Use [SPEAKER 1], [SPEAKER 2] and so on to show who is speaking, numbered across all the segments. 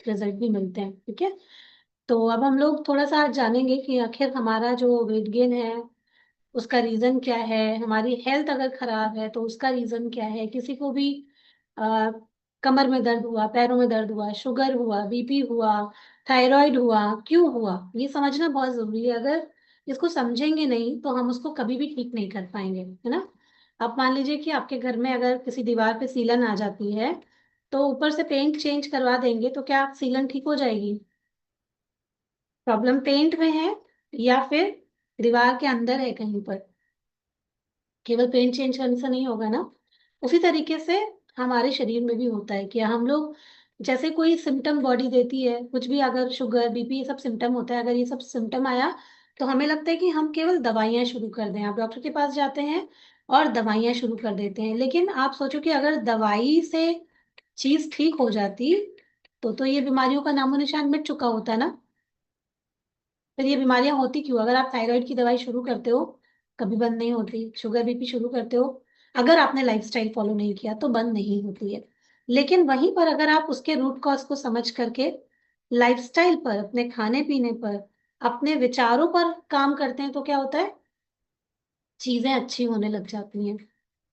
[SPEAKER 1] Result भी मिलते हैं। ठीक है, तो अब हम लोग थोड़ा सा जानेंगे कि आखिर हमारा जो वेट गेन है उसका रीजन क्या है। हमारी हेल्थ अगर खराब है तो उसका रीजन क्या है। किसी को भी आ, कमर में दर्द हुआ, पैरों में दर्द हुआ, शुगर हुआ, बीपी हुआ, थायराइड हुआ, क्यों हुआ, ये समझना बहुत जरूरी है। अगर इसको समझेंगे नहीं तो हम उसको कभी भी ठीक नहीं कर पाएंगे, है ना। आप मान लीजिए कि आपके घर में अगर किसी दीवार पे सीलन आ जाती है तो ऊपर से पेंट चेंज करवा देंगे तो क्या सीलन ठीक हो जाएगी? प्रॉब्लम पेंट में है या फिर दीवार के अंदर है कहीं पर? केवल पेंट चेंज करने से नहीं होगा ना। उसी तरीके से हमारे शरीर में भी होता है कि हम लोग जैसे कोई सिम्टम बॉडी देती है, कुछ भी, अगर शुगर बीपी ये सब सिम्टम होता है, अगर ये सब सिम्टम आया तो हमें लगता है कि हम केवल दवाइयां शुरू कर दें। आप डॉक्टर के पास जाते हैं और दवाइयां शुरू कर देते हैं, लेकिन आप सोचो कि अगर दवाई से चीज ठीक हो जाती तो ये बीमारियों का नामो निशान मिट चुका होता ना। फिर ये बीमारियां होती क्यों? अगर आप थायराइड की दवाई शुरू करते हो कभी बंद नहीं होती, शुगर बीपी शुरू करते हो अगर आपने लाइफस्टाइल फॉलो नहीं किया तो बंद नहीं होती है। लेकिन वहीं पर अगर आप उसके रूट कॉज को समझ करके लाइफस्टाइल पर, अपने खाने पीने पर, अपने विचारों पर काम करते हैं तो क्या होता है, चीजें अच्छी होने लग जाती हैं।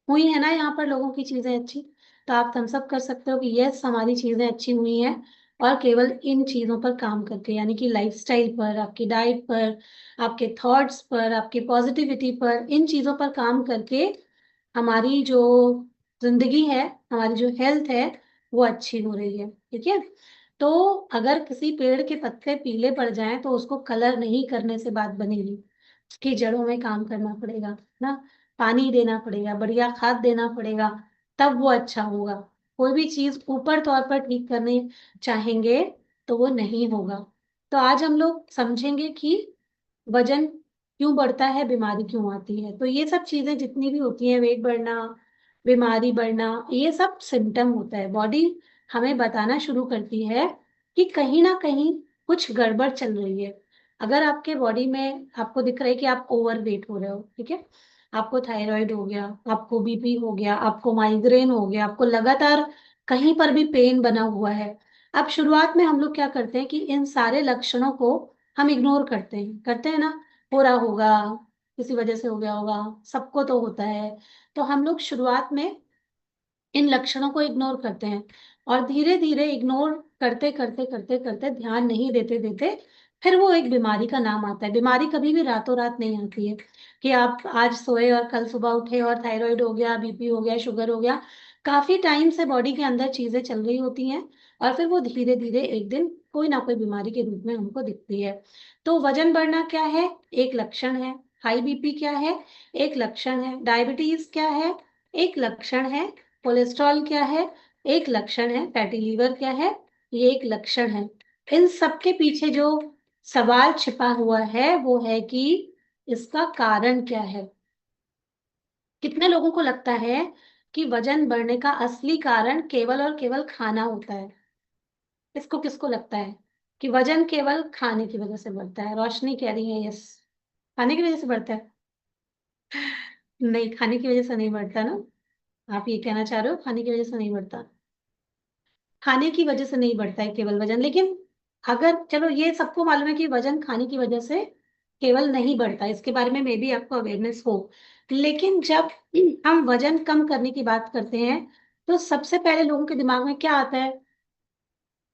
[SPEAKER 1] हुई है ना यहाँ पर लोगों की चीजें अच्छी। तो आप थम्स अप कर सकते हो कि यस हमारी चीजें अच्छी हुई हैं, और केवल इन चीजों पर काम करके, यानी कि लाइफस्टाइल पर, आपकी डाइट पर, आपके थॉट्स पर, आपकी पॉजिटिविटी पर, इन चीजों पर काम करके हमारी जो जिंदगी है, हमारी जो हेल्थ है वो अच्छी हो रही है। ठीक है, तो अगर किसी पेड़ के पत्ते पीले पड़ जाएं तो उसको कलर नहीं करने से बात बनेगी, उसकी जड़ों में काम करना पड़ेगा ना, पानी देना पड़ेगा, बढ़िया खाद देना पड़ेगा, तब वो अच्छा होगा। कोई भी चीज ऊपर तौर पर ठीक करने चाहेंगे तो वो नहीं होगा। तो आज हम लोग समझेंगे कि वजन क्यों बढ़ता है, बीमारी क्यों आती है। तो ये सब चीजें जितनी भी होती हैं, वेट बढ़ना, बीमारी बढ़ना, ये सब सिम्टम होता है। बॉडी हमें बताना शुरू करती है कि कहीं ना कहीं कुछ गड़बड़ चल रही है। अगर आपके बॉडी में आपको दिख रहा है कि आप ओवर वेट हो रहे हो, ठीक है, आपको थायराइड हो गया, आपको बीपी हो गया, आपको माइग्रेन हो गया, आपको लगातार कहीं पर भी पेन बना हुआ है। अब शुरुआत में हम लोग क्या करते हैं कि इन सारे लक्षणों को हम इग्नोर करते हैं ना। हो रहा होगा, किसी वजह से हो गया होगा, सबको तो होता है। तो हम लोग शुरुआत में इन लक्षणों को इग्नोर करते हैं, और धीरे धीरे इग्नोर करते करते करते करते, ध्यान नहीं देते देते, फिर वो एक बीमारी का नाम आता है। बीमारी कभी भी रातों रात नहीं आती है कि आप आज सोए और कल सुबह उठे और थायराइड हो गया, बीपी हो गया, शुगर हो गया। काफी टाइम से बॉडी के अंदर चीजें चल रही होती हैं और फिर वो धीरे धीरे एक दिन कोई ना कोई बीमारी के रूप में हमको दिखती है। तो वजन बढ़ना क्या है? एक लक्षण है। हाई बीपी क्या है? एक लक्षण है। डायबिटीज क्या है? एक लक्षण है। कोलेस्ट्रॉल क्या है? एक लक्षण है। फैटी लीवर क्या है? ये एक लक्षण है। इन सब के पीछे जो सवाल छिपा हुआ है वो है कि इसका कारण क्या है। कितने लोगों को लगता है कि वजन बढ़ने का असली कारण केवल और केवल खाना होता है? इसको किसको लगता है कि वजन केवल खाने की वजह से बढ़ता है? रोशनी कह रही है यस, खाने की वजह से बढ़ता है। नहीं, खाने की वजह से नहीं बढ़ता ना। आप ये कहना चाह रहे हो खाने की वजह से नहीं बढ़ता? खाने की वजह से नहीं बढ़ता है केवल वजन। लेकिन अगर चलो ये सबको मालूम है कि वजन खाने की वजह से केवल नहीं बढ़ता, इसके बारे में भी आपको अवेयरनेस हो, लेकिन जब हम वजन कम करने की बात करते हैं तो सबसे पहले लोगों के दिमाग में क्या आता है?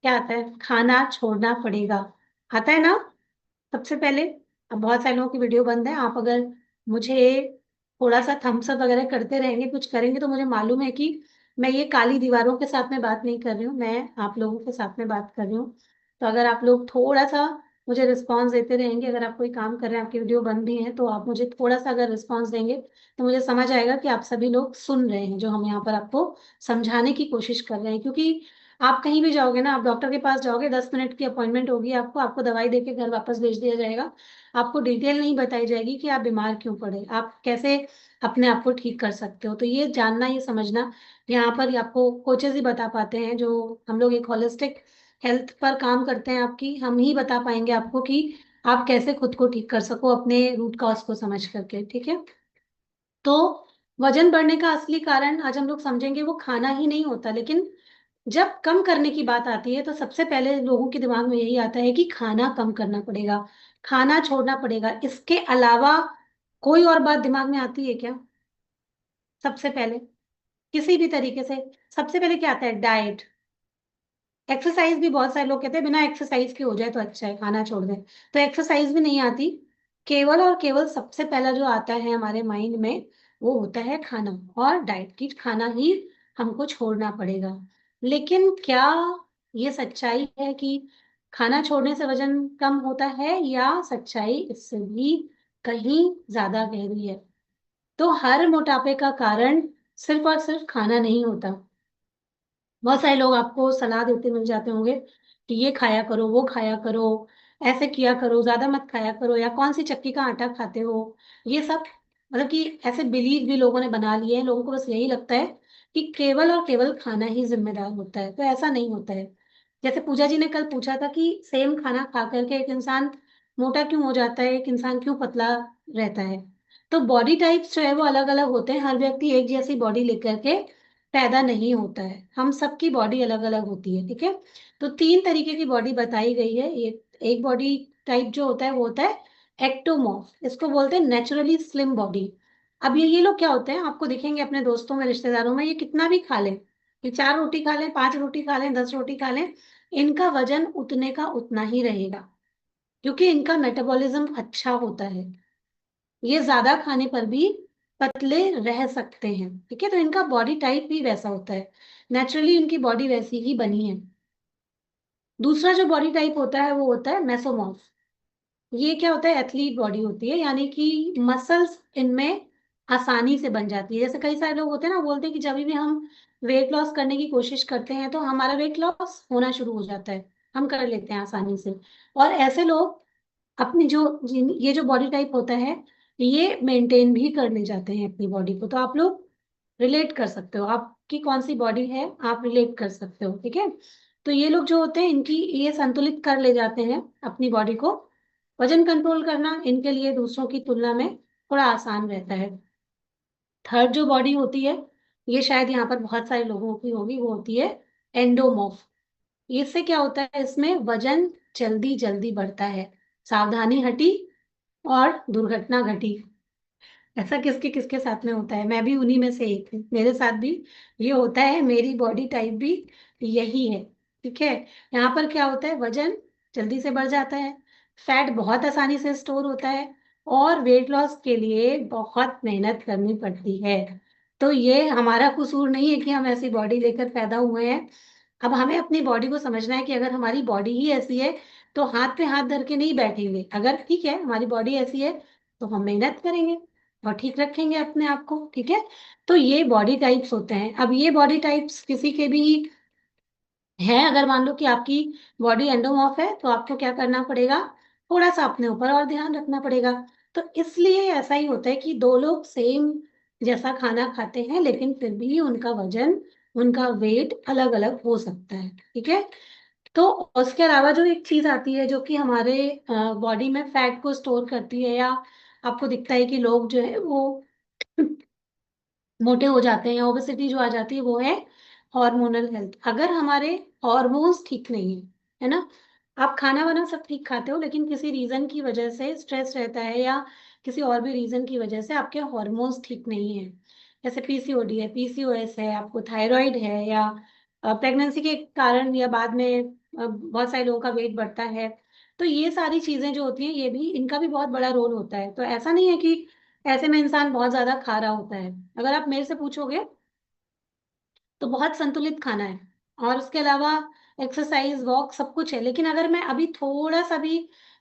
[SPEAKER 1] क्या आता है? खाना छोड़ना पड़ेगा, आता है ना सबसे पहले। अब बहुत सारे लोगों की वीडियो बंद है, आप अगर मुझे थोड़ा सा थम्स अप वगैरह करते रहेंगे, कुछ करेंगे, तो मुझे मालूम है कि मैं ये काली दीवारों के साथ में बात नहीं कर रही हूँ, मैं आप लोगों के साथ में बात कर रही हूँ। तो अगर आप लोग थोड़ा सा मुझे रिस्पॉन्स देते रहेंगे, अगर आप कोई काम कर रहे हैं, आपकी वीडियो बंद भी है, तो आप मुझे थोड़ा सा अगर रिस्पॉन्स देंगे तो मुझे समझ आएगा कि आप सभी लोग सुन रहे हैं जो हम यहाँ पर आपको समझाने की कोशिश कर रहे हैं। क्योंकि आप कहीं भी जाओगे ना, आप डॉक्टर के पास जाओगे, 10 मिनट की अपॉइंटमेंट होगी, आपको आपको दवाई देके घर वापस भेज दिया जाएगा। आपको डिटेल नहीं बताई जाएगी कि आप बीमार क्यों पड़े, आप कैसे अपने आप को ठीक कर सकते हो। तो ये जानना, ये समझना, यहाँ पर आपको कोचेज ही बता पाते हैं। जो हम लोग एक होलिस्टिक हेल्थ पर काम करते हैं, आपकी हम ही बता पाएंगे आपको कि आप कैसे खुद को ठीक कर सको अपने रूट कॉज को समझ करके। ठीक है, तो वजन बढ़ने का असली कारण आज हम लोग समझेंगे वो खाना ही नहीं होता, लेकिन जब कम करने की बात आती है तो सबसे पहले लोगों के दिमाग में यही आता है कि खाना कम करना पड़ेगा, खाना छोड़ना पड़ेगा। इसके अलावा कोई और बात दिमाग में आती है क्या? सबसे पहले किसी भी तरीके से सबसे पहले क्या आता है? डाइट। एक्सरसाइज भी बहुत सारे लोग कहते हैं बिना एक्सरसाइज के हो जाए तो अच्छा है, खाना छोड़ दें। तो एक्सरसाइज भी नहीं आती, केवल और केवल सबसे पहला जो आता है हमारे माइंड में वो होता है खाना और डाइट, की खाना ही हमको छोड़ना पड़ेगा। लेकिन क्या ये सच्चाई है कि खाना छोड़ने से वजन कम होता है, या सच्चाई इससे भी कहीं ज्यादा गहरी है? तो हर मोटापे का कारण सिर्फ और सिर्फ खाना नहीं होता। बहुत सारे लोग आपको सलाह देते मिल जाते होंगे कि ये खाया करो, वो खाया करो, ऐसे किया करो, ज्यादा मत खाया करो, या कौन सी चक्की का आटा खाते हो। ये सब मतलब कि ऐसे बिलीव भी लोगों ने बना लिए हैं। लोगों को बस यही लगता है कि केवल और केवल खाना ही जिम्मेदार होता है, तो ऐसा नहीं होता है। जैसे पूजा जी ने कल पूछा था कि सेम खाना खा करके एक इंसान मोटा क्यों हो जाता है, एक इंसान क्यों पतला रहता है। तो बॉडी टाइप्स जो है वो अलग अलग होते हैं। हर व्यक्ति एक जैसी बॉडी लेकर के पैदा नहीं होता है, हम सबकी बॉडी अलग अलग होती है, ठीक है। तो तीन तरीके की बॉडी बताई गई है। ये एक बॉडी टाइप जो होता है वो होता है एक्टोमॉर्फ, इसको बोलते हैं नेचुरली स्लिम बॉडी। अब ये लोग क्या होते हैं, आपको दिखेंगे अपने दोस्तों में, रिश्तेदारों में, ये कितना भी खा लें, ये 4 रोटी खा लें, 5 रोटी खा लें, 10 रोटी खा लें, इनका वजन उतने का उतना ही रहेगा, क्योंकि इनका मेटाबॉलिज्म अच्छा होता है। ये ज्यादा खाने पर भी पतले रह सकते हैं, ठीक है। तो इनका बॉडी टाइप भी वैसा होता है, नेचुरली इनकी बॉडी वैसी ही बनी है। दूसरा जो बॉडी टाइप होता है वो होता है मेसोमॉर्फ। ये क्या होता है? एथलीट बॉडी होती है, यानी कि मसल्स इनमें आसानी से बन जाती है। जैसे कई सारे लोग होते हैं ना, बोलते हैं कि जब भी हम वेट लॉस करने की कोशिश करते हैं तो हमारा वेट लॉस होना शुरू हो जाता है, हम कर लेते हैं आसानी से। और ऐसे लोग अपनी ये जो बॉडी टाइप होता है ये मेंटेन भी कर ले जाते हैं अपनी बॉडी को। तो आप लोग रिलेट कर सकते हो, आपकी कौन सी बॉडी है आप रिलेट कर सकते हो, ठीक है। तो ये लोग जो होते हैं इनकी ये संतुलित कर ले जाते हैं अपनी बॉडी को। वजन कंट्रोल करना इनके लिए दूसरों की तुलना में थोड़ा आसान रहता है। थर्ड जो बॉडी होती है, ये शायद यहाँ पर बहुत सारे लोगों की होगी, वो होती है एंडोमॉर्फ। इससे क्या होता है? इसमें वजन जल्दी जल्दी बढ़ता है, सावधानी हटी और दुर्घटना घटी। ऐसा किसके किसके साथ में होता है? मैं भी उन्हीं में से एक हूँ, मेरे साथ भी ये होता है, मेरी बॉडी टाइप भी यही है, ठीक है। यहाँ पर क्या होता है? वजन जल्दी से बढ़ जाता है, फैट बहुत आसानी से स्टोर होता है, और वेट लॉस के लिए बहुत मेहनत करनी पड़ती है। तो ये हमारा कसूर नहीं है कि हम ऐसी बॉडी लेकर पैदा हुए हैं। अब हमें अपनी बॉडी को समझना है कि अगर हमारी बॉडी ही ऐसी है तो हाथ पे हाथ धर के नहीं बैठेंगे। अगर ठीक है हमारी बॉडी ऐसी है तो हम मेहनत करेंगे और ठीक रखेंगे अपने आप को, ठीक है। तो ये बॉडी टाइप्स होते हैं। अब ये बॉडी टाइप्स किसी के भी है, अगर मान लो कि आपकी बॉडी एंडोमॉर्फ है तो आपको क्या करना पड़ेगा? थोड़ा सा अपने ऊपर और ध्यान रखना पड़ेगा। तो इसलिए ऐसा ही होता है कि दो लोग सेम जैसा खाना खाते हैं लेकिन फिर भी उनका वजन, उनका वेट अलग अलग हो सकता है, ठीक है। तो उसके अलावा जो एक चीज आती है जो कि हमारे बॉडी में फैट को स्टोर करती है, या आपको दिखता है कि लोग जो है वो मोटे हो जाते हैं, ओबेसिटी जो आ जाती है, वो है हार्मोनल हेल्थ। अगर हमारे हार्मोन्स ठीक नहीं है ना, आप खाना वाना सब ठीक खाते हो लेकिन किसी रीजन की वजह से स्ट्रेस रहता है, या किसी और भी रीजन की वजह से आपके हार्मोन्स ठीक नहीं है, जैसे पीसीओडी है, पीसीओएस है, आपको थायराइड है, या प्रेगनेंसी के कारण या बाद में बहुत सारे लोगों का वेट बढ़ता है। तो ये सारी चीजें जो होती हैं ये भी, इनका भी बहुत बड़ा रोल होता है। तो ऐसा नहीं है कि ऐसे में इंसान बहुत ज्यादा खा रहा होता है। अगर आप मेरे से पूछोगे तो बहुत संतुलित खाना है, और उसके अलावा एक्सरसाइज, वॉक, सब कुछ है। लेकिन अगर मैं अभी थोड़ा सा भी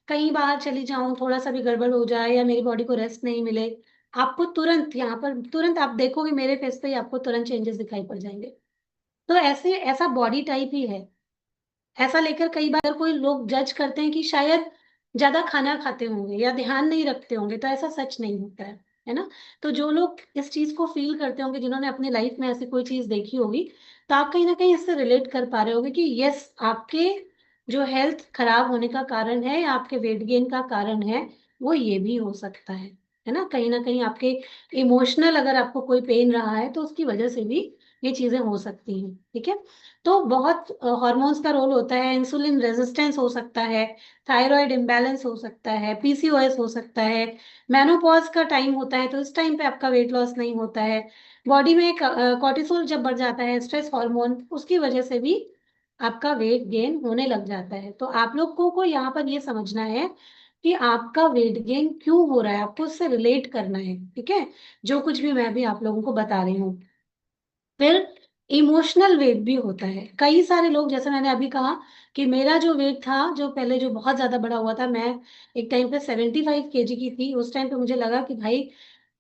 [SPEAKER 1] कहीं बाहर चली जाऊं, थोड़ा सा भी गड़बड़ हो जाए या मेरी बॉडी को रेस्ट नहीं मिले, आपको तुरंत यहाँ पर तुरंत आप देखोगे मेरे फेस पे ही आपको तुरंत चेंजेस दिखाई पड़ जाएंगे। तो ऐसे ऐसा बॉडी टाइप ही है। ऐसा लेकर कई बार कोई लोग जज करते हैं कि शायद ज्यादा खाना खाते होंगे या ध्यान नहीं रखते होंगे, तो ऐसा सच नहीं होता है ना। तो जो लोग इस चीज को फील करते होंगे, जिन्होंने अपनी लाइफ में ऐसी कोई चीज देखी होगी, तो आप कहीं ना कहीं इससे रिलेट कर पा रहे होगे कि यस, आपके जो हेल्थ खराब होने का कारण है या आपके वेट गेन का कारण है वो ये भी हो सकता है ना। कहीं ना कहीं आपके इमोशनल, अगर आपको कोई पेन रहा है तो उसकी वजह से भी ये चीजें हो सकती हैं। ठीक है, तो बहुत हॉर्मोन्स का रोल होता है, इंसुलिन रेजिस्टेंस हो सकता है, थायराइड इम्बैलेंस हो सकता है, पीसीओएस हो सकता है, मेनोपॉज का टाइम होता है तो इस टाइम पे आपका वेट लॉस नहीं होता है, बॉडी में कॉर्टिसोल जब बढ़ जाता है, स्ट्रेस हार्मोन, उसकी वजह से भी आपका वेट गेन होने लग जाता है। तो आप लोगों को यहाँ पर ये समझना है कि आपका वेट गेन क्यों हो रहा है, आपको उससे रिलेट करना है। ठीक है, जो कुछ भी मैं भी आप लोगों को बता रही हूँ। फिर इमोशनल वेट भी होता है। कई सारे लोग, जैसे मैंने अभी कहा कि मेरा जो वेट था, जो पहले जो बहुत ज्यादा बड़ा हुआ था, मैं एक टाइम पे 75 kg की थी। उस टाइम पे मुझे लगा कि भाई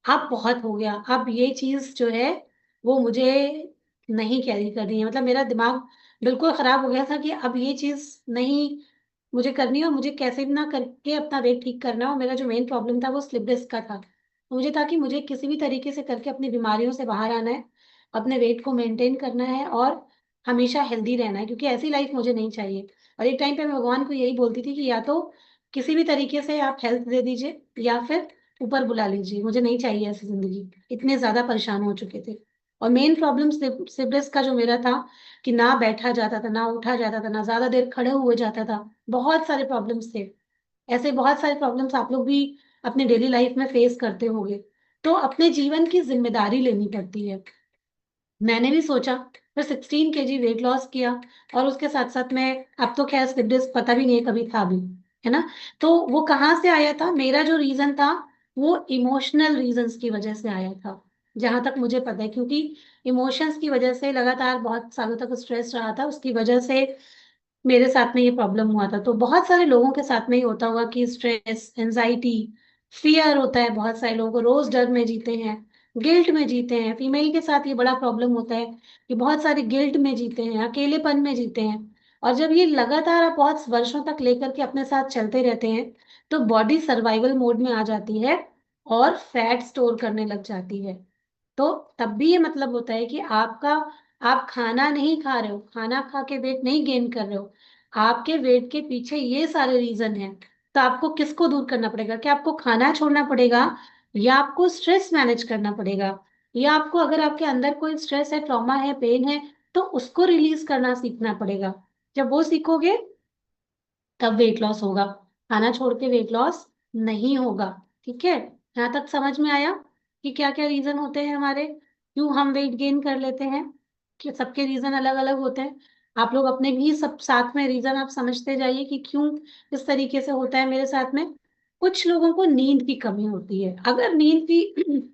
[SPEAKER 1] अब बहुत हो गया, अब ये चीज जो है वो मुझे नहीं कैरी करनी है। मतलब मेरा दिमाग बिल्कुल खराब हो गया था कि अब ये चीज नहीं मुझे करनी है, और मुझे कैसे भी ना करके अपना वेट ठीक करना है। और मेरा जो मेन प्रॉब्लम था वो स्लिप डिस्क का था। तो मुझे था कि मुझे किसी भी तरीके से करके अपनी बीमारियों से बाहर आना है, अपने वेट को मेंटेन करना है और हमेशा हेल्दी रहना है, क्योंकि ऐसी लाइफ मुझे नहीं चाहिए। और एक टाइम पे मैं भगवान को यही बोलती थी कि या तो किसी भी तरीके से आप हेल्थ दे दीजिए या फिर ऊपर बुला लीजिए, मुझे नहीं चाहिए ऐसी जिंदगी। इतने ज्यादा परेशान हो चुके थे। और मेन प्रॉब्लम स्लिप डिस्क का जो मेरा था कि ना बैठा जाता था, ना उठा जाता था, ना ज्यादा देर खड़े हुए जाता था। बहुत सारे प्रॉब्लम्स थे। ऐसे बहुत सारे प्रॉब्लम्स आप लोग भी अपने डेली लाइफ में फेस करते होंगे। तो अपने जीवन की जिम्मेदारी लेनी पड़ती है। मैंने भी सोचा, फिर 16 kg वेट लॉस किया। और उसके साथ साथ मैं, अब तो खैर स्लिप डिस्क पता भी नहीं है कभी था भी, है ना। तो वो कहाँ से आया था, मेरा जो रीजन था वो इमोशनल रीजंस की वजह से आया था, जहां तक मुझे पता है। क्योंकि इमोशंस की वजह से लगातार बहुत सालों तक स्ट्रेस रहा था, उसकी वजह से मेरे साथ में ये प्रॉब्लम हुआ था। तो बहुत सारे लोगों के साथ में ही होता होगा कि स्ट्रेस, एंजाइटी, फियर होता है। बहुत सारे लोगों को रोज डर में जीते हैं, गिल्ट में जीते हैं। फीमेल के साथ ये बड़ा प्रॉब्लम होता है कि बहुत सारे गिल्ट में जीते हैं, अकेलेपन में जीते हैं। और जब ये लगातार आप बहुत वर्षों तक लेकर के अपने साथ चलते रहते हैं तो बॉडी सर्वाइवल मोड में आ जाती है और फैट स्टोर करने लग जाती है। तो तब भी ये मतलब होता है कि आपका, आप खाना नहीं खा रहे हो, खाना खा के वेट नहीं गेन कर रहे हो, आपके वेट के पीछे ये सारे रीजन हैं। तो आपको किसको दूर करना पड़ेगा, क्या आपको खाना छोड़ना पड़ेगा या आपको स्ट्रेस मैनेज करना पड़ेगा, या आपको, अगर आपके अंदर कोई स्ट्रेस है, ट्रॉमा है, पेन है, तो उसको रिलीज करना सीखना पड़ेगा। जब वो सीखोगे तब वेट लॉस होगा। खाना छोड़ के वेट लॉस नहीं होगा। ठीक है, यहाँ तक समझ में आया कि क्या क्या रीजन होते हैं हमारे, क्यों हम वेट गेन कर लेते हैं, कि सबके रीजन अलग अलग होते हैं। आप लोग अपने भी सब साथ में रीजन आप समझते जाइए कि क्यों इस तरीके से होता है मेरे साथ में। कुछ लोगों को नींद की कमी होती है। अगर नींद की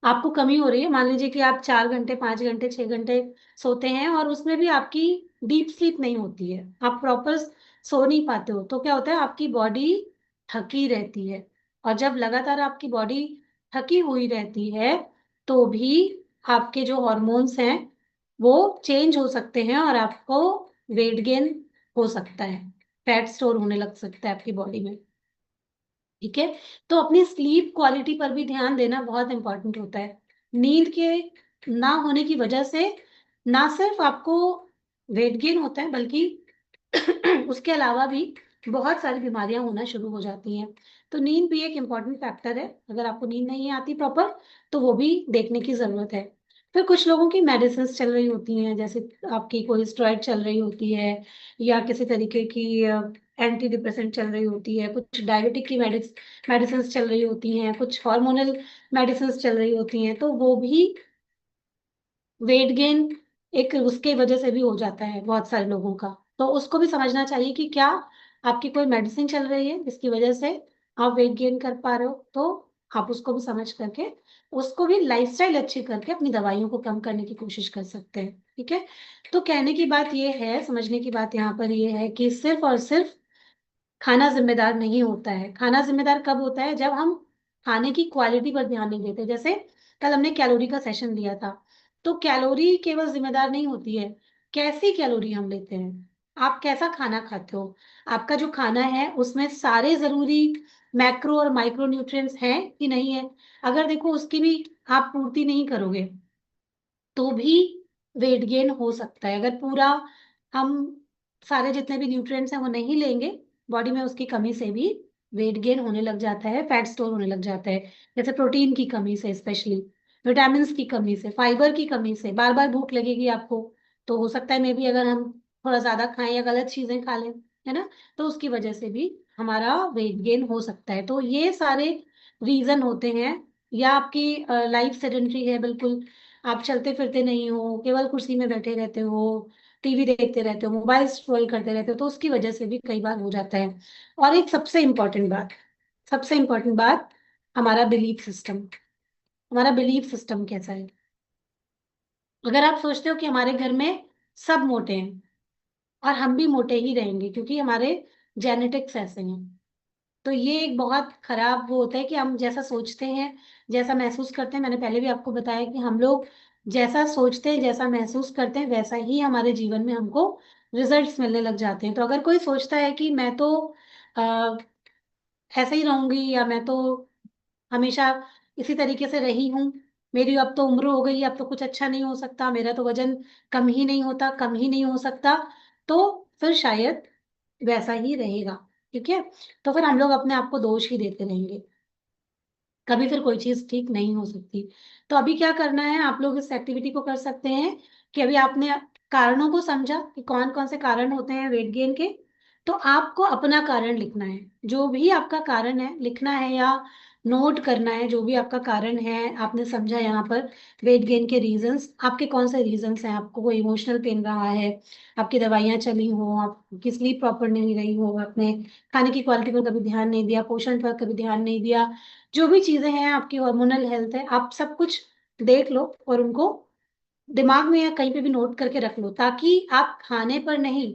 [SPEAKER 1] आपको कमी हो रही है, मान लीजिए कि आप 4 घंटे, 5 घंटे, 6 घंटे सोते हैं और उसमें भी आपकी डीप स्लीप नहीं होती है, आप प्रॉपर सो नहीं पाते हो, तो क्या होता है, आपकी बॉडी थकी रहती है। और जब लगातार आपकी बॉडी थकी हुई रहती है तो भी आपके जो हॉर्मोन्स हैं वो चेंज हो सकते हैं और आपको वेट गेन हो सकता है, फैट स्टोर होने लग सकता है आपकी बॉडी में। ठीक है, तो अपनी स्लीप क्वालिटी पर भी ध्यान देना बहुत इंपॉर्टेंट होता है। नींद के ना होने की वजह से ना सिर्फ आपको वेट गेन होता है, बल्कि उसके अलावा भी बहुत सारी बीमारियां होना शुरू हो जाती हैं। तो नींद भी एक इम्पॉर्टेंट फैक्टर है। अगर आपको नींद नहीं आती प्रॉपर तो वो भी देखने की जरूरत है। फिर कुछ लोगों की मेडिसिन चल रही होती हैं, जैसे आपकी कोई स्टेरॉइड चल रही होती है, या किसी तरीके की एंटी डिप्रेसेंट चल रही होती है, कुछ डायबिटिक की मेडिसिन चल रही होती हैं, कुछ हार्मोनल मेडिसिन चल रही होती हैं। तो वो भी वेट गेन एक उसके वजह से भी हो जाता है बहुत सारे लोगों का। तो उसको भी समझना चाहिए कि क्या आपकी कोई मेडिसिन चल रही है जिसकी वजह से आप वेट गेन कर पा रहे हो, तो आप उसको भी समझ करके, उसको भी लाइफस्टाइल अच्छी करके अपनी दवाइयों को कम करने की कोशिश कर सकते हैं। ठीक है, तो कहने की बात ये है, समझने की बात यहाँ पर ये है कि सिर्फ और सिर्फ खाना जिम्मेदार नहीं होता है। खाना जिम्मेदार कब होता है, जब हम खाने की क्वालिटी पर ध्यान नहीं देते। जैसे कल हमने कैलोरी का सेशन लिया था, तो कैलोरी केवल जिम्मेदार नहीं होती है, कैसी कैलोरी हम लेते हैं, आप कैसा खाना खाते हो, आपका जो खाना है उसमें सारे जरूरी मैक्रो और माइक्रो न्यूट्रिएंट्स हैं कि नहीं है। अगर देखो उसकी भी आप पूर्ति नहीं करोगे तो भी वेट गेन हो सकता है। अगर पूरा हम सारे जितने भी न्यूट्रिएंट्स हैं वो नहीं लेंगे बॉडी में, उसकी कमी से भी वेट गेन होने लग जाता है, फैट स्टोर होने लग जाता है, जैसे प्रोटीन की कमी से स्पेशली। विटामिन की कमी से, फाइबर की कमी से बार बार भूख लगेगी आपको, तो हो सकता है मे बी अगर हम थोड़ा ज्यादा खाएं या गलत चीजें खा लें, है ना, तो उसकी वजह से भी हमारा वेट गेन हो सकता है। तो ये सारे रीजन होते हैं। या आपकी लाइफ सेडेंट्री है बिल्कुल, आप चलते फिरते नहीं हो, केवल कुर्सी में बैठे रहते हो, टीवी देखते रहते हो, मोबाइल स्क्रॉल करते रहते हो, तो उसकी वजह से भी कई बार हो जाता है। और एक सबसे इम्पोर्टेंट बात, सबसे इम्पोर्टेंट बात, हमारा बिलीफ सिस्टम। हमारा बिलीफ सिस्टम कैसा है? अगर आप सोचते हो कि हमारे घर में सब मोटे हैं और हम भी मोटे ही रहेंगे क्योंकि हमारे जेनेटिक्स ऐसे हैं, तो ये एक बहुत खराब वो होता है कि हम जैसा सोचते हैं, जैसा महसूस करते हैं। मैंने पहले भी आपको बताया कि हम लोग जैसा सोचते हैं, जैसा महसूस करते हैं, वैसा ही हमारे जीवन में हमको रिजल्ट्स मिलने लग जाते हैं। तो अगर कोई सोचता है कि मैं तो आ, ऐसे ही रहूंगी, या मैं तो हमेशा इसी तरीके से रही हूँ, मेरी अब तो उम्र हो गई, अब तो कुछ अच्छा नहीं हो सकता, मेरा तो वजन कम ही नहीं होता, कम ही नहीं हो सकता, तो फिर शायद वैसा ही रहेगा। ठीक है, तो फिर हम लोग अपने आप को दोष ही देते रहेंगे, कभी फिर कोई चीज ठीक नहीं हो सकती। तो अभी क्या करना है, आप लोग इस एक्टिविटी को कर सकते हैं कि अभी आपने कारणों को समझा कि कौन कौन से कारण होते हैं वेट गेन के, तो आपको अपना कारण लिखना है। जो भी आपका कारण है लिखना है, या नोट करना है, जो भी आपका कारण है आपने समझा यहाँ पर, वेट गेन के रीजंस आपके कौन से रीजंस हैं। आपको कोई इमोशनल पेन रहा है, आपकी दवाइयाँ चली हो, आपकी स्लीप प्रॉपर नहीं रही हो, आपने खाने की क्वालिटी पर कभी ध्यान नहीं दिया, पोषण पर कभी ध्यान नहीं दिया, जो भी चीजें हैं, आपकी हार्मोनल हेल्थ है, आप सब कुछ देख लो और उनको दिमाग में या कहीं पे भी नोट करके रख लो, ताकि आप खाने पर नहीं,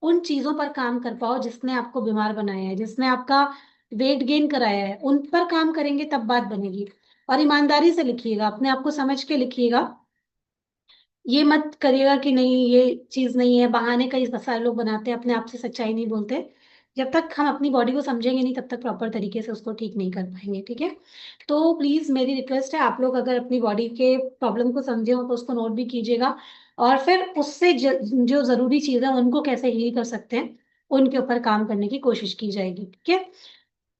[SPEAKER 1] उन चीजों पर काम कर पाओ जिसने आपको बीमार बनाया है, जिसने आपका वेट गेन कराया है, उन पर काम करेंगे तब बात बनेगी। और ईमानदारी से लिखिएगा, अपने आप को समझ के लिखिएगा, ये मत करिएगा कि नहीं ये चीज नहीं है, बहाने कई सारे लोग बनाते हैं, अपने आप से सच्चाई नहीं बोलते। जब तक हम अपनी बॉडी को समझेंगे नहीं, तब तक प्रॉपर तरीके से उसको ठीक नहीं कर पाएंगे। ठीक है, तो प्लीज मेरी रिक्वेस्ट है, आप लोग अगर अपनी बॉडी के प्रॉब्लम को समझे हो तो उसको नोट भी कीजिएगा, और फिर उससे जो जरूरी चीजें हैं उनको कैसे हील कर सकते हैं, उनके ऊपर काम करने की कोशिश की जाएगी। ठीक है,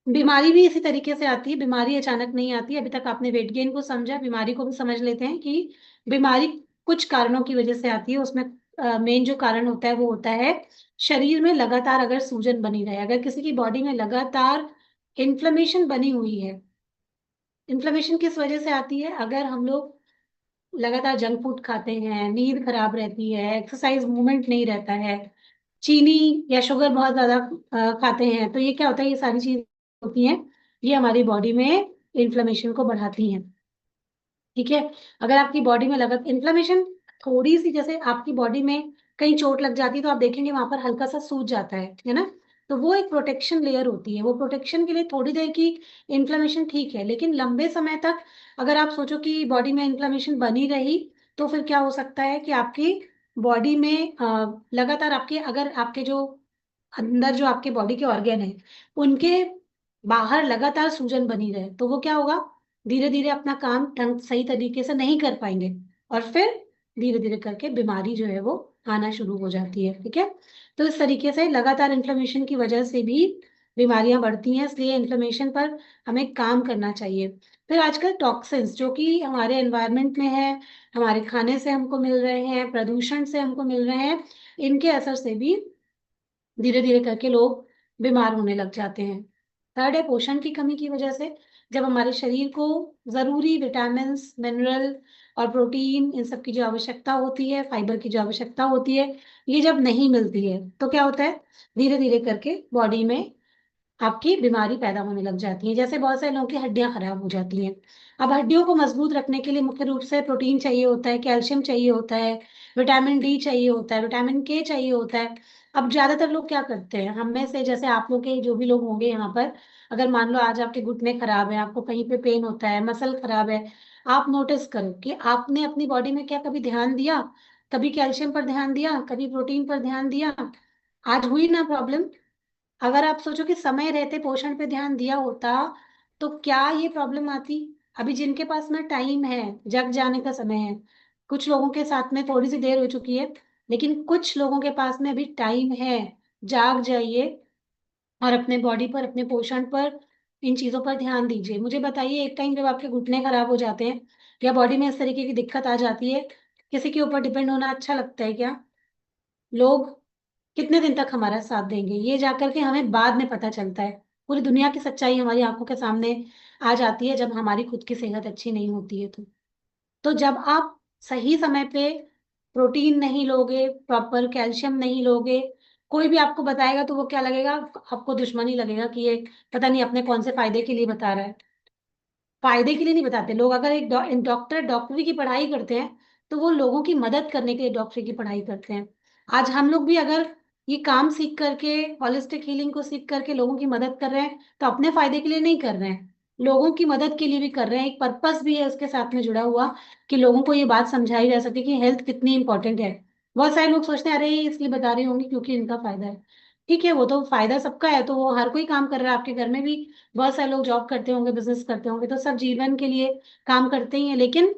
[SPEAKER 1] बीमारी भी इसी तरीके से आती है, बीमारी अचानक नहीं आती। अभी तक आपने वेट गेन को समझा, बीमारी को भी समझ लेते हैं कि बीमारी कुछ कारणों की वजह से आती है। उसमें मेन जो कारण होता है वो होता है शरीर में लगातार अगर सूजन बनी रहे, अगर किसी की बॉडी में लगातार इन्फ्लेमेशन बनी हुई है। इन्फ्लेमेशन किस वजह से आती है? अगर हम लोग लगातार जंक फूड खाते हैं, नींद खराब रहती है, एक्सरसाइज मूवमेंट नहीं रहता है, चीनी या शुगर बहुत ज्यादा खाते हैं, तो ये क्या होता है, ये सारी चीजें होती हैं, ये हमारी बॉडी में इन्फ्लेमेशन को बढ़ाती हैं। ठीक है, अगर आपकी बॉडी में लगा इन्फ्लेमेशन, थोड़ी सी जैसे आपकी बॉडी में कहीं चोट लग जाती है तो आप देखेंगे वहां पर हल्का सा सूज जाता है ना, तो वो एक प्रोटेक्शन लेयर होती है, वो प्रोटेक्शन के लिए थोड़ी देर की इन्फ्लेमेशन ठीक है, लेकिन लंबे समय तक अगर आप सोचो कि बॉडी में इन्फ्लेमेशन बनी रही, तो फिर क्या हो सकता है कि आपकी बॉडी में लगातार आपके, अगर आपके जो अंदर जो आपके बॉडी के ऑर्गन है उनके बाहर लगातार सूजन बनी रहे, तो वो क्या होगा, धीरे धीरे अपना काम ढंग सही तरीके से नहीं कर पाएंगे, और फिर धीरे धीरे करके बीमारी जो है वो आना शुरू हो जाती है। ठीक है, तो इस तरीके से लगातार इन्फ्लेमेशन की वजह से भी बीमारियां बढ़ती हैं, इसलिए इन्फ्लेमेशन पर हमें काम करना चाहिए। फिर आजकल टॉक्सिन्स जो कि हमारे एनवायरनमेंट में है, हमारे खाने से हमको मिल रहे हैं, प्रदूषण से हमको मिल रहे हैं, इनके असर से भी धीरे धीरे करके लोग बीमार होने लग जाते हैं। थर्ड है पोषण की कमी की वजह से, जब हमारे शरीर को जरूरी विटामिन, मिनरल और प्रोटीन, इन सब की जो आवश्यकता होती है, फाइबर की जो आवश्यकता होती है, ये जब नहीं मिलती है तो क्या होता है, धीरे धीरे करके बॉडी में आपकी बीमारी पैदा होने लग जाती है। जैसे बहुत सारे लोगों की हड्डियां खराब हो जाती हैं। अब हड्डियों को मजबूत रखने के लिए मुख्य रूप से प्रोटीन चाहिए होता है, कैल्शियम चाहिए होता है, विटामिन डी चाहिए होता है, विटामिन के चाहिए होता है। अब ज्यादातर लोग क्या करते हैं, हम में से जैसे आप लोग के जो भी लोग होंगे यहाँ पर, अगर मान लो आज आपके घुटने खराब है, आपको कहीं पे पेन होता है, मसल खराब है, आप नोटिस करो कि आपने अपनी बॉडी में क्या कभी ध्यान दिया, कभी कैल्शियम पर ध्यान दिया, कभी प्रोटीन पर ध्यान दिया? आज हुई ना प्रॉब्लम? अगर आप सोचो कि समय रहते पोषण पे ध्यान दिया होता, तो क्या ये प्रॉब्लम आती? अभी जिनके पास में टाइम है, जग जाने का समय है, कुछ लोगों के साथ में थोड़ी सी देर हो चुकी है, लेकिन कुछ लोगों के पास में अभी टाइम है, जाग जाइए और अपने बॉडी पर, अपने पोषण पर, इन चीजों पर ध्यान दीजिए। मुझे बताइए, एक टाइम जब आपके घुटने खराब हो जाते हैं या बॉडी में इस तरीके की दिक्कत आ जाती है, किसी के ऊपर डिपेंड होना अच्छा लगता है क्या? लोग कितने दिन तक हमारा साथ देंगे, ये जाकर के हमें बाद में पता चलता है। पूरी दुनिया की सच्चाई हमारी आंखों के सामने आ जाती है जब हमारी खुद की सेहत अच्छी नहीं होती है। तो जब आप सही समय पे प्रोटीन नहीं लोगे, प्रॉपर कैल्शियम नहीं लोगे, कोई भी आपको बताएगा तो वो क्या लगेगा, आपको दुश्मनी लगेगा कि ये पता नहीं अपने कौन से फायदे के लिए बता रहा है। फायदे के लिए नहीं बताते लोग। अगर एक डॉक्टर डॉक्टरी की पढ़ाई करते हैं तो वो लोगों की मदद करने के लिए डॉक्टरी की पढ़ाई करते हैं। आज हम लोग भी अगर ये काम सीख करके, हॉलिस्टिक हीलिंग को सीख करके लोगों की मदद कर रहे हैं तो अपने फायदे के लिए नहीं कर रहे हैं, लोगों की मदद के लिए भी कर रहे हैं। एक पर्पस भी है उसके साथ में जुड़ा हुआ कि लोगों को ये बात समझाई जा सके कि हेल्थ कितनी इंपॉर्टेंट है। बहुत सारे लोग सोचते हैं अरे ये इसलिए बता रही होंगी क्योंकि इनका फायदा है। ठीक है, वो तो फायदा सबका है, तो वो हर कोई काम कर रहा है। आपके घर में भी बहुत सारे लोग जॉब करते होंगे, बिजनेस करते होंगे, तो सब जीवन के लिए काम करते ही हैं, लेकिन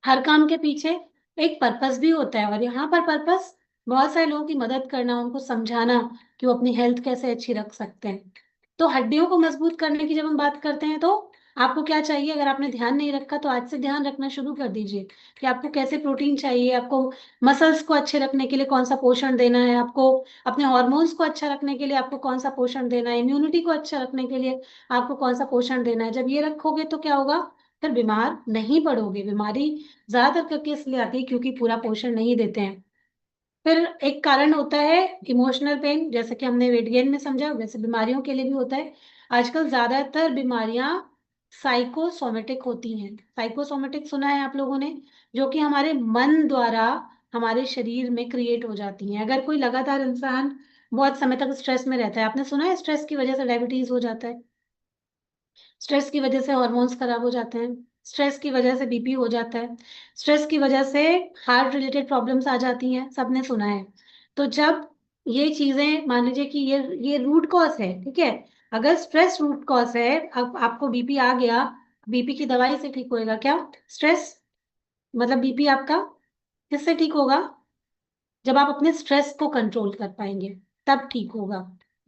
[SPEAKER 1] हर काम के पीछे एक पर्पस भी होता है। और यहाँ पर पर्पस बहुत सारे लोगों की मदद करना, उनको समझाना कि वो अपनी हेल्थ कैसे अच्छी रख सकते हैं। तो हड्डियों को मजबूत करने की जब हम बात करते हैं तो आपको क्या चाहिए? अगर आपने ध्यान नहीं रखा तो आज से ध्यान रखना शुरू कर दीजिए कि आपको कैसे प्रोटीन चाहिए, आपको मसल्स को अच्छे रखने के लिए कौन सा पोषण देना है, आपको अपने हॉर्मोन्स को अच्छा रखने के लिए आपको कौन सा पोषण देना है, इम्यूनिटी को अच्छा रखने के लिए आपको कौन सा पोषण देना है। जब ये रखोगे तो क्या होगा, फिर बीमार नहीं पड़ोगे। बीमारी ज्यादातर करके इसलिए आती है क्योंकि पूरा पोषण नहीं देते हैं। फिर एक कारण होता है इमोशनल पेन, जैसे कि हमने वेट गेन में समझा, वैसे बीमारियों के लिए भी होता है। आजकल ज्यादातर बीमारियां साइकोसोमेटिक होती हैं। साइकोसोमेटिक सुना है आप लोगों ने? जो कि हमारे मन द्वारा हमारे शरीर में क्रिएट हो जाती हैं। अगर कोई लगातार इंसान बहुत समय तक स्ट्रेस में रहता है, आपने सुना है स्ट्रेस की वजह से डायबिटीज हो जाता है, स्ट्रेस की वजह से हॉर्मोन्स खराब हो जाते हैं, स्ट्रेस की वजह से बीपी हो जाता है, स्ट्रेस की वजह से हार्ट रिलेटेड प्रॉब्लम्स आ जाती हैं, सबने सुना है। तो जब ये चीजें, मान लीजिए कि ये रूट कॉज है, ठीक है, अगर स्ट्रेस रूट कॉज है, अब आपको बीपी आ गया, बीपी की दवाई से ठीक होएगा क्या? स्ट्रेस, मतलब बीपी आपका किससे ठीक होगा? जब आप अपने स्ट्रेस को कंट्रोल कर पाएंगे तब ठीक होगा,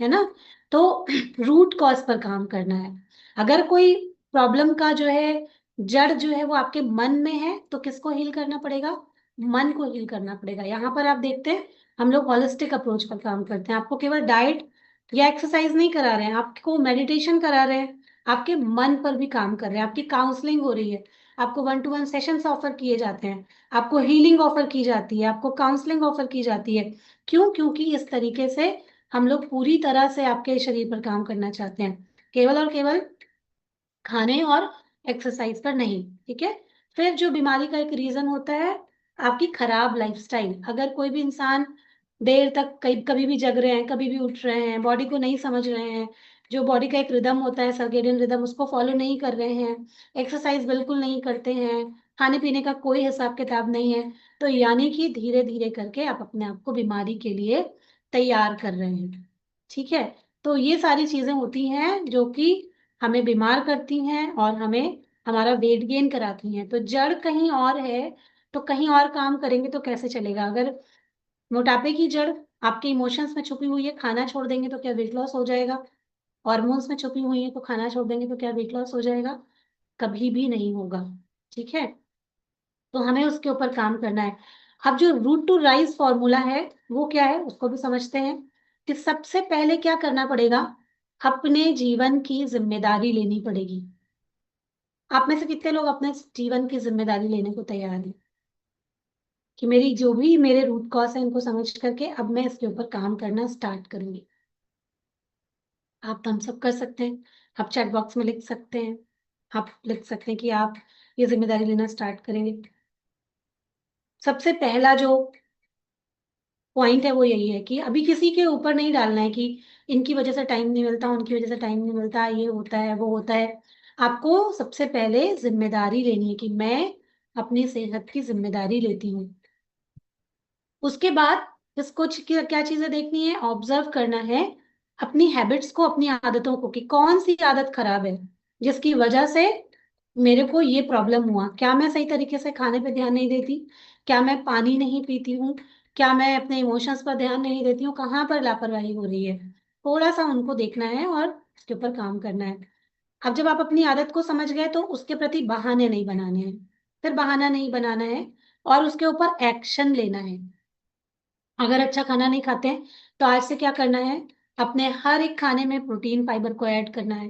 [SPEAKER 1] है ना? तो रूट कॉज पर काम करना है। अगर कोई प्रॉब्लम का जो है जड़ जो है वो आपके मन में है तो किसको हील करना पड़ेगा? मन को हील करना पड़ेगा। यहाँ पर आप देखते हैं हम लोग हॉलिस्टिक अप्रोच पर काम करते हैं। आपको केवल डाइट या एक्सरसाइज नहीं करा रहे हैं, आपको मेडिटेशन करा रहे हैं, आपके मन पर भी काम कर रहे हैं, आपकी काउंसलिंग हो रही है, आपको 1-to-1 सेशंस ऑफर किए जाते हैं, आपको हीलिंग ऑफर की जाती है, आपको काउंसलिंग ऑफर की जाती है। क्यों? क्योंकि इस तरीके से हम लोग पूरी तरह से आपके शरीर पर काम करना चाहते हैं, केवल और केवल खाने और एक्सरसाइज पर नहीं। ठीक है। फिर जो बीमारी का एक रीजन होता है आपकी खराब लाइफस्टाइल। अगर कोई भी इंसान देर तक कहीं कभी भी जग रहे हैं, कभी भी उठ रहे हैं, बॉडी को नहीं समझ रहे हैं, जो बॉडी का एक रिदम होता है सर्केडियन रिदम, उसको फॉलो नहीं कर रहे हैं, एक्सरसाइज बिल्कुल नहीं करते हैं, खाने पीने का कोई हिसाब किताब नहीं है, तो यानी कि धीरे धीरे करके आप अपने आप को बीमारी के लिए तैयार कर रहे हैं। ठीक है। तो ये सारी चीजें होती हैं जो कि हमें बीमार करती हैं और हमें हमारा वेट गेन कराती हैं। तो जड़ कहीं और है तो कहीं और काम करेंगे तो कैसे चलेगा? अगर मोटापे की जड़ आपके इमोशंस में छुपी हुई है, खाना छोड़ देंगे तो क्या वेट लॉस हो जाएगा? हॉर्मोन्स में छुपी हुई है तो खाना छोड़ देंगे तो क्या वेट लॉस हो जाएगा? कभी भी नहीं होगा। ठीक है। तो हमें उसके ऊपर काम करना है। अब जो रूट टू राइज फॉर्मूला है वो क्या है उसको भी समझते हैं कि सबसे पहले क्या करना पड़ेगा, अपने जीवन की जिम्मेदारी लेनी पड़ेगी। आप में से कितने लोग अपने जीवन की जिम्मेदारी लेने को तैयार हैं कि मेरी जो भी मेरे रूट कॉज है इनको समझ करके अब मैं इसके ऊपर काम करना स्टार्ट करूंगी? आप थम्स अप कर सकते हैं, आप चैट बॉक्स में लिख सकते हैं, आप लिख सकते हैं कि आप ये जिम्मेदारी लेना स्टार्ट करेंगे। सबसे पहला जो पॉइंट है वो यही है कि अभी किसी के ऊपर नहीं डालना है कि इनकी वजह से टाइम नहीं मिलता, उनकी वजह से टाइम नहीं मिलता, ये होता है वो होता है। आपको सबसे पहले जिम्मेदारी लेनी है कि मैं अपनी सेहत की जिम्मेदारी लेती हूँ। उसके बाद इसको क्या चीजें देखनी है, ऑब्जर्व करना है अपनी हैबिट्स को, अपनी आदतों को कि कौन सी आदत खराब है जिसकी वजह से मेरे को ये प्रॉब्लम हुआ। क्या मैं सही तरीके से खाने पे ध्यान नहीं देती? क्या मैं पानी नहीं पीती हूँ? क्या मैं अपने इमोशंस पर ध्यान नहीं देती हूँ? कहाँ पर लापरवाही हो रही है? थोड़ा सा उनको देखना है और उसके ऊपर काम करना है। अब जब आप अपनी आदत को समझ गए तो उसके प्रति बहाने नहीं बनाने हैं, फिर बहाना नहीं बनाना है और उसके ऊपर एक्शन लेना है। अगर अच्छा खाना नहीं खाते हैं तो आज से क्या करना है, अपने हर एक खाने में प्रोटीन फाइबर को ऐड करना है।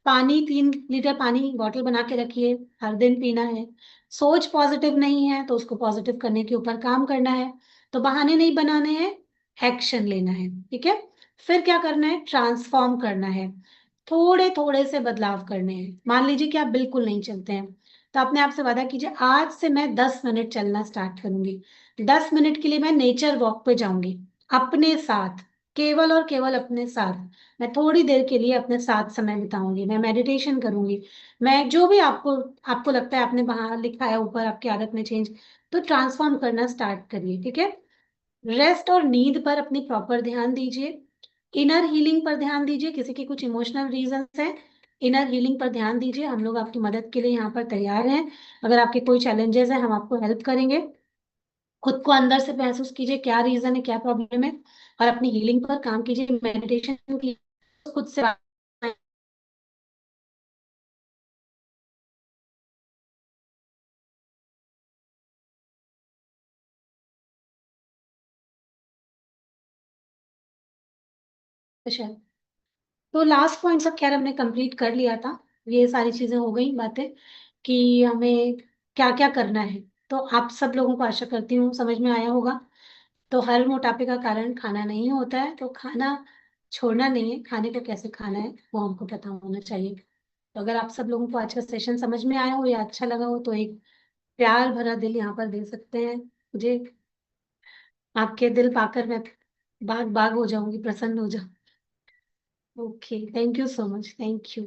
[SPEAKER 1] पानी 3 लीटर पानी बॉटल बना के रखिए, हर दिन पीना है। सोच पॉजिटिव नहीं है तो उसको पॉजिटिव करने के ऊपर काम करना है। तो बहाने नहीं बनाने हैं, एक्शन लेना है, ठीक है। फिर क्या करना है, ट्रांसफॉर्म करना है। थोड़े थोड़े से बदलाव करने हैं। मान लीजिए कि आप बिल्कुल नहीं चलते हैं, तो अपने आप से वादा कीजिए आज से मैं 10 मिनट चलना स्टार्ट करूंगी। 10 मिनट के लिए मैं नेचर वॉक पे जाऊंगी, अपने साथ, केवल और केवल अपने साथ। मैं थोड़ी देर के लिए अपने साथ समय बिताऊंगी, मैं मेडिटेशन करूंगी। मैं जो भी आपको आपको लगता है, आपने बाहर लिखा है ऊपर आपकी आदत में चेंज, तो ट्रांसफॉर्म करना स्टार्ट करिए, ठीक है। रेस्ट और नींद पर अपनी प्रॉपर ध्यान दीजिए। इनर हीलिंग पर ध्यान दीजिए, किसी के कुछ इमोशनल रीजंस हैं, इनर हीलिंग पर ध्यान दीजिए। हम लोग आपकी मदद के लिए यहाँ पर तैयार हैं। अगर आपके कोई चैलेंजेस हैं हम आपको हेल्प करेंगे। खुद को अंदर से महसूस कीजिए क्या रीजन है, क्या प्रॉब्लम है, और अपनी हीलिंग पर काम कीजिए, मेडिटेशन कीजिए, खुद से शायद। तो लास्ट पॉइंट सब खैर हमने कंप्लीट कर लिया था। ये सारी चीजें हो गई बातें कि हमें क्या क्या करना है। तो आप सब लोगों को आशा करती हूँ समझ में आया होगा। तो हर मोटापे का कारण खाना नहीं होता है, तो खाना छोड़ना नहीं है, खाने को कैसे खाना है वो हमको पता होना चाहिए। तो अगर आप सब लोगों को आज का सेशन समझ में आया हो या अच्छा लगा हो तो एक प्यार भरा दिल यहाँ पर दे सकते हैं मुझे। आपके दिल पाकर मैं बाग बाग हो जाऊंगी, प्रसन्न हो जाऊंगी। Okay, thank you so much, thank you.